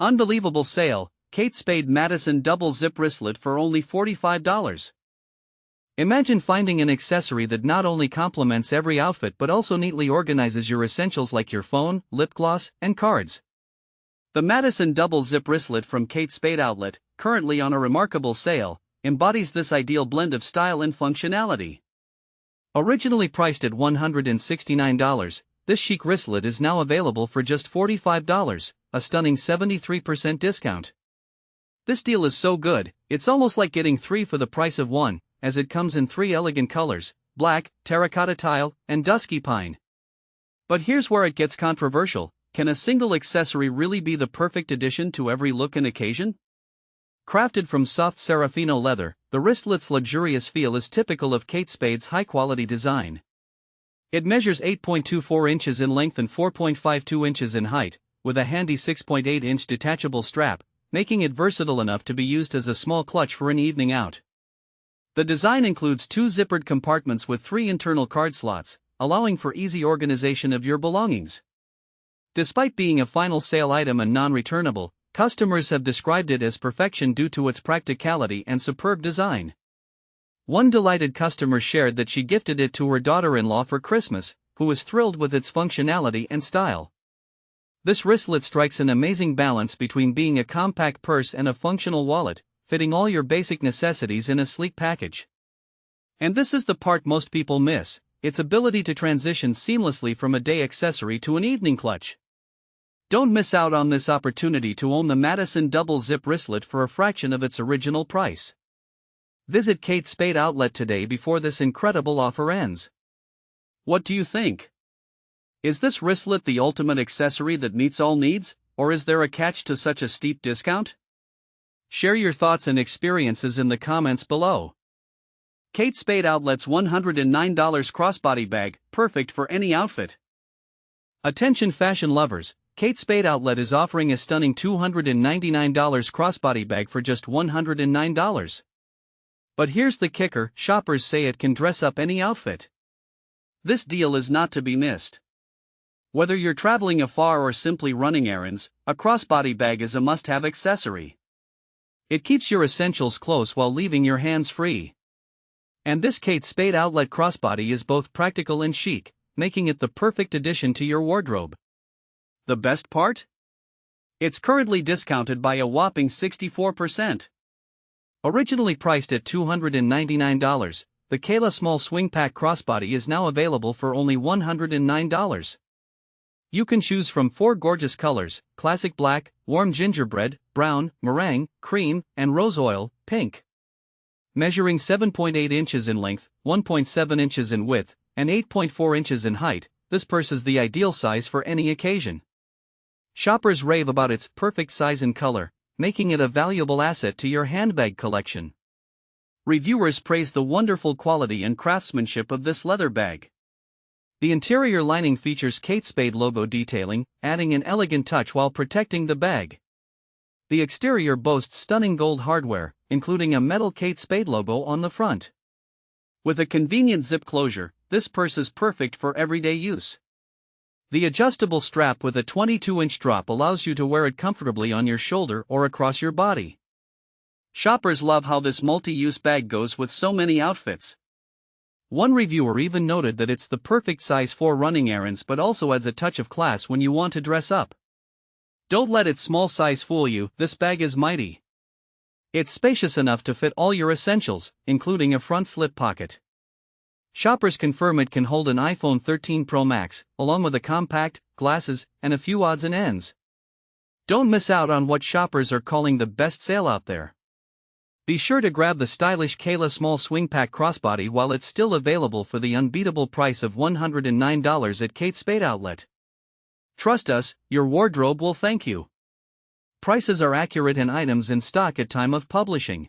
Unbelievable sale, Kate Spade Madison double zip wristlet for only $45. Imagine finding an accessory that not only complements every outfit but also neatly organizes your essentials like your phone, lip gloss, and cards. The Madison double zip wristlet from Kate Spade Outlet, currently on a remarkable sale, embodies this ideal blend of style and functionality. Originally priced at $169, this chic wristlet is now available for just $45, a stunning 73% discount. This deal is so good, it's almost like getting 3 for the price of 1, as it comes in 3 elegant colors: black, terracotta tile, and dusky pine. But here's where it gets controversial: can a single accessory really be the perfect addition to every look and occasion? Crafted from soft Serafino leather, the wristlet's luxurious feel is typical of Kate Spade's high-quality design. It measures 8.24 inches in length and 4.52 inches in height, with a handy 6.8-inch detachable strap, making it versatile enough to be used as a small clutch for an evening out. The design includes 2 zippered compartments with 3 internal card slots, allowing for easy organization of your belongings. Despite being a final sale item and non-returnable, customers have described it as perfection due to its practicality and superb design. One delighted customer shared that she gifted it to her daughter-in-law for Christmas, who was thrilled with its functionality and style. This wristlet strikes an amazing balance between being a compact purse and a functional wallet, fitting all your basic necessities in a sleek package. And this is the part most people miss: its ability to transition seamlessly from a day accessory to an evening clutch. Don't miss out on this opportunity to own the Madison double zip wristlet for a fraction of its original price. Visit Kate Spade Outlet today before this incredible offer ends. What do you think? Is this wristlet the ultimate accessory that meets all needs, or is there a catch to such a steep discount? Share your thoughts and experiences in the comments below. Kate Spade Outlet's $109 crossbody bag, perfect for any outfit. Attention fashion lovers, Kate Spade Outlet is offering a stunning $299 crossbody bag for just $109. But here's the kicker: shoppers say it can dress up any outfit. This deal is not to be missed. Whether you're traveling afar or simply running errands, a crossbody bag is a must-have accessory. It keeps your essentials close while leaving your hands free. And this Kate Spade Outlet crossbody is both practical and chic, making it the perfect addition to your wardrobe. The best part? It's currently discounted by a whopping 64%. Originally priced at $299, the Kayla Small Swing Pack Crossbody is now available for only $109. You can choose from 4 gorgeous colors: classic black, warm gingerbread, brown, meringue, cream, and rose oil, pink. Measuring 7.8 inches in length, 1.7 inches in width, and 8.4 inches in height, this purse is the ideal size for any occasion. Shoppers rave about its perfect size and color, making it a valuable asset to your handbag collection. Reviewers praise the wonderful quality and craftsmanship of this leather bag. The interior lining features Kate Spade logo detailing, adding an elegant touch while protecting the bag. The exterior boasts stunning gold hardware, including a metal Kate Spade logo on the front. With a convenient zip closure, this purse is perfect for everyday use. The adjustable strap with a 22-inch drop allows you to wear it comfortably on your shoulder or across your body. Shoppers love how this multi-use bag goes with so many outfits. One reviewer even noted that it's the perfect size for running errands but also adds a touch of class when you want to dress up. Don't let its small size fool you, this bag is mighty. It's spacious enough to fit all your essentials, including a front slip pocket. Shoppers confirm it can hold an iPhone 13 Pro Max, along with a compact, glasses, and a few odds and ends. Don't miss out on what shoppers are calling the best sale out there. Be sure to grab the stylish Kayla Small Swing Pack Crossbody while it's still available for the unbeatable price of $109 at Kate Spade Outlet. Trust us, your wardrobe will thank you. Prices are accurate and items in stock at time of publishing.